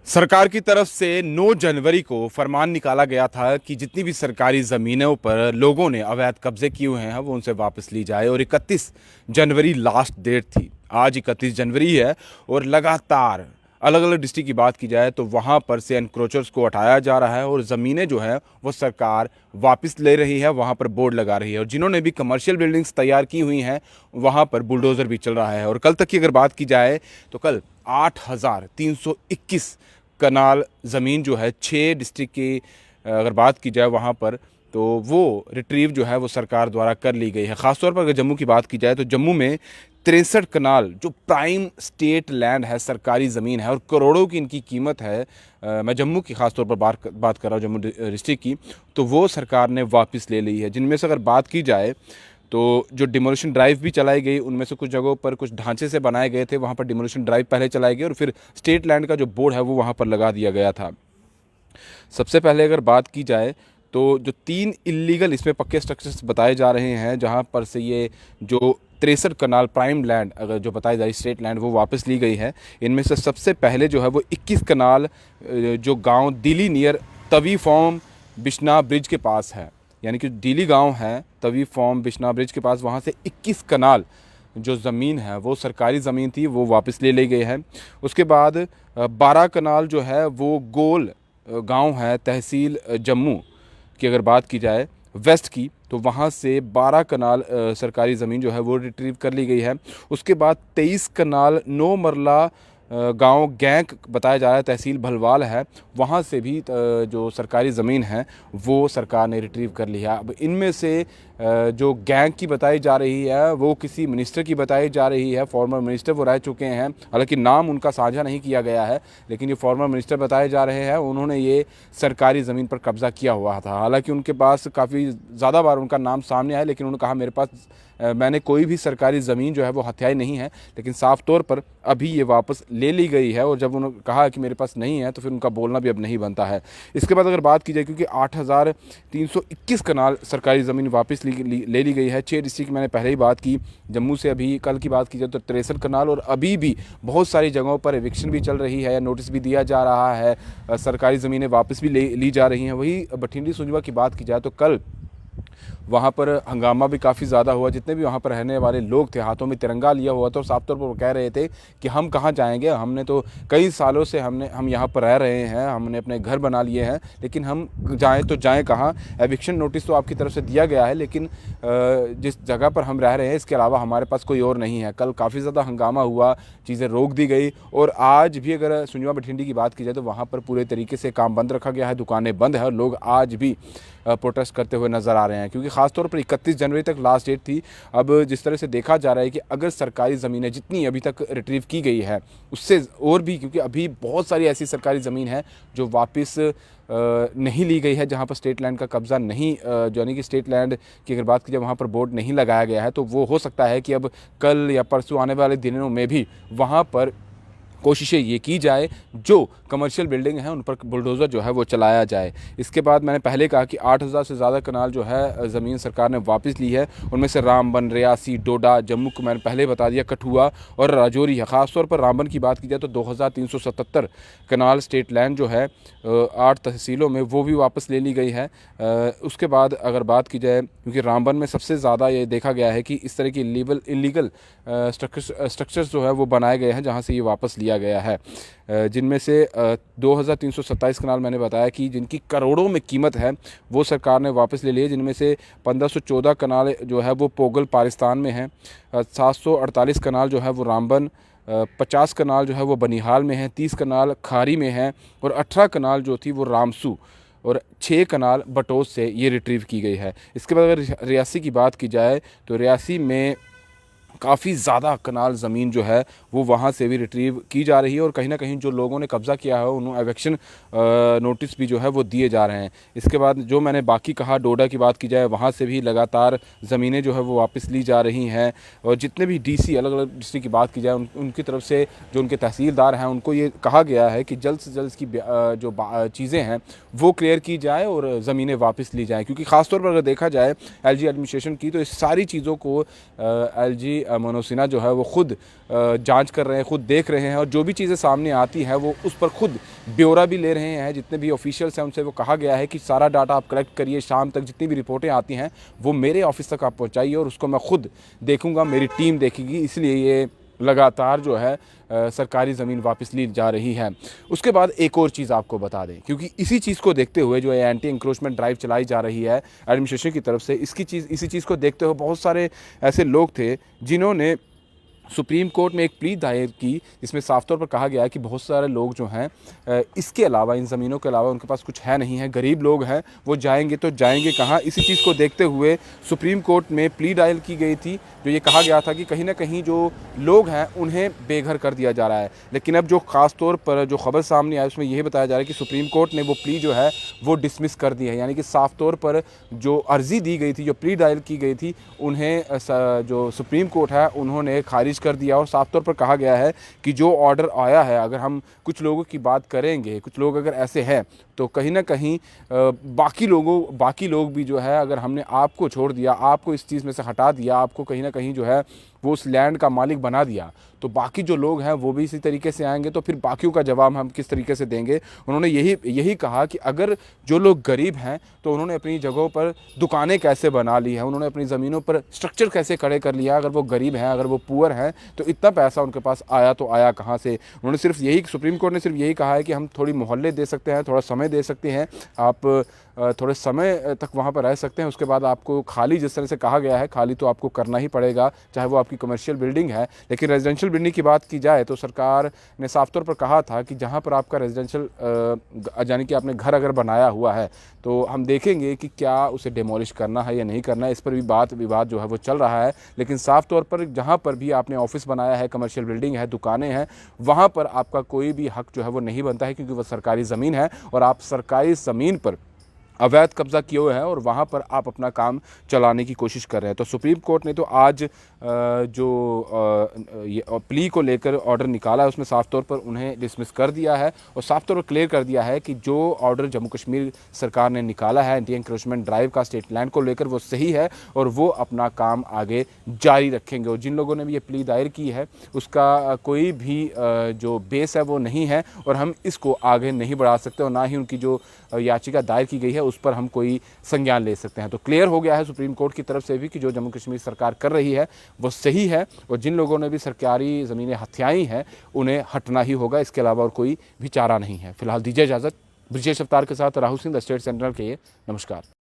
सरकार की तरफ से 9 जनवरी को फरमान निकाला गया था कि जितनी भी सरकारी ज़मीनों पर लोगों ने अवैध कब्जे किए हुए हैं वो उनसे वापस ली जाए और 31 जनवरी लास्ट डेट थी। आज 31 जनवरी है और लगातार अलग अलग डिस्ट्रिक्ट की बात की जाए तो वहाँ पर से एनक्रोचर्स को हटाया जा रहा है और ज़मीनें जो है वो सरकार वापस ले रही है, वहाँ पर बोर्ड लगा रही है और जिन्होंने भी कमर्शियल बिल्डिंग्स तैयार की हुई हैं वहाँ पर बुलडोज़र भी चल रहा है। और कल तक की अगर बात की जाए तो कल 8,321 कनाल ज़मीन जो है 6 डिस्ट्रिक्ट की अगर बात की जाए वहाँ पर तो वो रिट्रीव जो है वो सरकार द्वारा कर ली गई है। ख़ासतौर पर अगर जम्मू की बात की जाए तो जम्मू में 63 कनाल जो प्राइम स्टेट लैंड है, सरकारी ज़मीन है और करोड़ों की इनकी कीमत है। मैं जम्मू की ख़ासतौर पर बात कर रहा हूँ, जम्मू डिस्ट्रिक्ट की, तो वो सरकार ने वापस ले ली है। जिनमें से अगर बात की जाए तो जो डिमोलिशन ड्राइव भी चलाई गई उनमें से कुछ जगहों पर कुछ ढांचे से बनाए गए थे, वहाँ पर डिमोलिशन ड्राइव पहले चलाई गई और फिर स्टेट लैंड का जो बोर्ड है वो वहाँ पर लगा दिया गया था। सबसे पहले अगर बात की जाए तो जो 3 इलीगल इसमें पक्के स्ट्रक्चर्स बताए जा रहे हैं जहाँ पर से ये जो 63 कनाल प्राइम लैंड अगर जो बताई जा रही स्टेट लैंड वो वापस ली गई है। इनमें से सबसे पहले जो है वो 21 कनाल जो गांव दिली near Tawi form Bishna bridge के पास है, यानी कि डीली गांव है तवी फॉर्म बिश्ना ब्रिज के पास, वहाँ से 21 कनाल जो ज़मीन है वो सरकारी ज़मीन थी वो वापस ले ली गई है। उसके बाद 12 कनाल जो है वो गोल गांव है तहसील जम्मू की अगर बात की जाए वेस्ट की, तो वहाँ से 12 कनाल सरकारी ज़मीन जो है वो रिट्रीव कर ली गई है। उसके बाद 23 कनाल 9 मरला गांव गैंक बताया जा रहा है तहसील भलवाल है, वहाँ से भी जो सरकारी ज़मीन है वो सरकार ने रिट्रीव कर ली है। अब इनमें से जो गैंग की बताई जा रही है वो किसी मिनिस्टर की बताई जा रही है, फॉर्मर मिनिस्टर वो रह चुके हैं, हालांकि नाम उनका साझा नहीं किया गया है, लेकिन ये फॉर्मर मिनिस्टर बताए जा रहे हैं। उन्होंने ये सरकारी ज़मीन पर कब्ज़ा किया हुआ था, हालांकि उनके पास काफ़ी ज़्यादा बार उनका नाम सामने आया, लेकिन उन्होंने कहा मेरे पास मैंने कोई भी सरकारी ज़मीन जो है वो हथियाई नहीं है, लेकिन साफ तौर पर अभी ये वापस ले ली गई है। और जब उन्होंने कहा कि मेरे पास नहीं है तो फिर उनका बोलना भी अब नहीं बनता है। इसके बाद अगर बात की जाए क्योंकि 8,321 कनाल सरकारी ज़मीन वापस ले ली गई है। 6 डिस्ट्रिक्ट मैंने पहले ही बात की, जम्मू से अभी कल की बात की जाए तो 63 कनाल, और अभी भी बहुत सारी जगहों पर एविक्शन भी चल रही है या नोटिस भी दिया जा रहा है, सरकारी ज़मीनें वापस भी ली जा रही हैं। वही बठिंडी सुंजवा की बात की जाए तो कल वहाँ पर हंगामा भी काफ़ी ज़्यादा हुआ। जितने भी वहाँ पर रहने वाले लोग थे हाथों में तिरंगा लिया हुआ था और साफ तौर पर वो कह रहे थे कि हम कहाँ जाएंगे, हमने तो कई सालों से हम यहाँ पर रह रहे हैं, हमने अपने घर बना लिए हैं, लेकिन हम जाएं तो जाएं कहाँ। एविक्शन नोटिस तो आपकी तरफ से दिया गया है, लेकिन जिस जगह पर हम रह रहे हैं इसके अलावा हमारे पास कोई और नहीं है। कल काफ़ी ज़्यादा हंगामा हुआ, चीज़ें रोक दी गई और आज भी अगर सुंजवा बठिंडी की बात की जाए तो वहाँ पर पूरे तरीके से काम बंद रखा गया है, दुकानें बंद है और लोग आज भी प्रोटेस्ट करते हुए नज़र आ रहे हैं, क्योंकि ख़ासतौर पर 31 जनवरी तक लास्ट डेट थी। अब जिस तरह से देखा जा रहा है कि अगर सरकारी ज़मीनें जितनी अभी तक रिट्रीव की गई है उससे और भी, क्योंकि अभी बहुत सारी ऐसी सरकारी ज़मीन है जो वापस नहीं ली गई है, जहाँ पर स्टेट लैंड का कब्ज़ा नहीं, जो यानी कि स्टेट लैंड की अगर बात की जाए वहाँ पर बोर्ड नहीं लगाया गया है, तो वो हो सकता है कि अब कल या परसों आने वाले दिनों में भी वहाँ पर कोशिशें ये की जाए जो कमर्शियल बिल्डिंग है उन पर बुलडोज़र जो है वो चलाया जाए। इसके बाद मैंने पहले कहा कि 8,000 से ज़्यादा कनाल जो है ज़मीन सरकार ने वापस ली है, उनमें से रामबन, रियासी, डोडा, जम्मू को मैंने पहले बता दिया, कठुआ और राजौरी है। ख़ासतौर पर रामबन की बात की जाए तो 2,377 कनाल स्टेट लैंड जो है 8 तहसीलों में वो भी वापस ले ली गई है। उसके बाद अगर बात की जाए, क्योंकि रामबन में सबसे ज़्यादा ये देखा गया है कि इस तरह की इलीगल स्ट्रक्चर्स जो है वो बनाए गए हैं जहाँ से ये वापस लिया गया है, जिनमें से 2,327 कनाल मैंने बताया कि जिनकी करोड़ों में कीमत है वो सरकार ने वापस ले लिए, जिनमें से 1,514 कनाल जो है वो पोगल पाकिस्तान में है, 748 कनाल जो है वो रामबन, 50 कनाल जो है वो बनिहाल में है, 30 कनाल खारी में है और 18 कनाल जो थी वो रामसू और 6 कनाल बटोस से ये रिट्रीव की गई है। इसके बाद अगर रियासी की बात की जाए तो रियासी में काफ़ी ज़्यादा कनाल ज़मीन जो है वो वहाँ से भी रिट्रीव की जा रही है और कहीं ना कहीं जो लोगों ने कब्ज़ा किया है उन्होंने एविक्शन नोटिस भी जो है वो दिए जा रहे हैं। इसके बाद जो मैंने बाकी कहा, डोडा की बात की जाए वहाँ से भी लगातार ज़मीनें जो है वो वापस ली जा रही हैं और जितने भी डीसी अलग अलग डिस्ट्रिक्ट की बात की जाए उनकी तरफ से जो उनके तहसीलदार हैं उनको ये कहा गया है कि जल्द से जल्द इसकी जो चीज़ें हैं वो क्लियर की जाए और ज़मीनें वापस ली जाएँ, क्योंकि ख़ासतौर पर अगर देखा जाए एलजी एडमिनिस्ट्रेशन की तो इस सारी चीज़ों को एलजी मनोज सिन्हा जो है वो खुद जांच कर रहे हैं, खुद देख रहे हैं और जो भी चीज़ें सामने आती हैं वो उस पर खुद ब्यौरा भी ले रहे हैं। जितने भी ऑफिशियल्स हैं उनसे वो कहा गया है कि सारा डाटा आप कलेक्ट करिए, शाम तक जितनी भी रिपोर्टें आती हैं वो मेरे ऑफिस तक आप पहुँचाइए और उसको मैं खुद देखूँगा, मेरी टीम देखेगी। इसलिए ये लगातार जो है सरकारी ज़मीन वापस ली जा रही है। उसके बाद एक और चीज़ आपको बता दें, क्योंकि इसी चीज़ को देखते हुए जो एंटी इंक्रोचमेंट ड्राइव चलाई जा रही है एडमिनिस्ट्रेशन की तरफ से, इसी चीज़ को देखते हुए बहुत सारे ऐसे लोग थे जिन्होंने सुप्रीम कोर्ट में एक प्ली दायर की, जिसमें साफ तौर पर कहा गया है कि बहुत सारे लोग जो हैं इसके अलावा, इन ज़मीनों के अलावा उनके पास कुछ है नहीं है, गरीब लोग हैं, वो जाएंगे तो जाएंगे कहाँ। इसी चीज़ को देखते हुए सुप्रीम कोर्ट में प्ली दायर की गई थी, जो ये कहा गया था कि कहीं ना कहीं जो लोग हैं उन्हें बेघर कर दिया जा रहा है। लेकिन अब जो ख़ास तौर पर जो खबर सामने आई उसमें यही बताया जा रहा है कि सुप्रीम कोर्ट ने वो प्ली जो है वो डिसमिस कर दी है। यानी कि साफ तौर पर जो अर्ज़ी दी गई थी, जो प्ली दायर की गई थी, उन्हें जो सुप्रीम कोर्ट है उन्होंने खारिज कर दिया। और साफ तौर पर कहा गया है कि जो ऑर्डर आया है, अगर हम कुछ लोगों की बात करेंगे, कुछ लोग अगर ऐसे हैं तो कहीं ना कहीं बाकी लोग भी जो है, अगर हमने आपको छोड़ दिया, आपको इस चीज़ में से हटा दिया, आपको कहीं ना कहीं जो है वो उस लैंड का मालिक बना दिया, तो बाकी जो लोग हैं वो भी इसी तरीके से आएंगे। तो फिर बाकियों का जवाब हम किस तरीके से देंगे। उन्होंने यही कहा कि अगर जो लोग गरीब हैं तो उन्होंने अपनी जगहों पर दुकानें कैसे बना ली हैं, उन्होंने अपनी ज़मीनों पर स्ट्रक्चर कैसे खड़े कर लिया। अगर वो गरीब हैं, अगर वो पुअर हैं, तो इतना पैसा उनके पास आया तो आया कहाँ से। उन्होंने सिर्फ यही, सुप्रीम कोर्ट ने सिर्फ यही कहा है कि हम थोड़ी मोहल्ले दे सकते हैं, थोड़ा समय दे सकते हैं, आप थोड़े समय तक वहाँ पर रह सकते हैं, उसके बाद आपको खाली, जिस तरह से कहा गया है, खाली तो आपको करना ही पड़ेगा, चाहे वो आपकी कमर्शियल बिल्डिंग है। लेकिन रेजिडेंशियल बिल्डिंग की बात की जाए तो सरकार ने साफ तौर पर कहा था कि जहाँ पर आपका रेजिडेंशियल यानी कि आपने घर अगर बनाया हुआ है तो हम देखेंगे कि क्या उसे डिमोलिश करना है या नहीं करना है। इस पर भी विवाद जो है वो चल रहा है। लेकिन साफ तौर पर जहाँ पर भी आपने ऑफिस बनाया है, कमर्शियल बिल्डिंग है, दुकानें हैं, वहाँ पर आपका कोई भी हक जो है वो नहीं बनता है, क्योंकि वो सरकारी ज़मीन है और आप सरकारी ज़मीन पर अवैध कब्जा किए हुए हैं और वहाँ पर आप अपना काम चलाने की कोशिश कर रहे हैं। तो सुप्रीम कोर्ट ने तो आज जो ये प्ली को लेकर ऑर्डर निकाला है उसमें साफ तौर पर उन्हें डिसमिस कर दिया है और साफ तौर पर क्लियर कर दिया है कि जो ऑर्डर जम्मू कश्मीर सरकार ने निकाला है एंटी इंक्रोचमेंट ड्राइव का स्टेट लैंड को लेकर, वो सही है और वो अपना काम आगे जारी रखेंगे। और जिन लोगों ने भी ये प्ली दायर की है उसका कोई भी जो बेस है वो नहीं है और हम इसको आगे नहीं बढ़ा सकते और ना ही उनकी जो याचिका दायर की गई है उस पर हम कोई संज्ञान ले सकते हैं। तो क्लियर हो गया है सुप्रीम कोर्ट की तरफ से भी कि जो जम्मू कश्मीर सरकार कर रही है वो सही है और जिन लोगों ने भी सरकारी ज़मीनें हथियाई हैं उन्हें हटना ही होगा, इसके अलावा और कोई भी चारा नहीं है। फिलहाल दीजिए इजाज़त। ब्रिजेश अवतार के साथ Rahul Singh, the state central के लिए नमस्कार।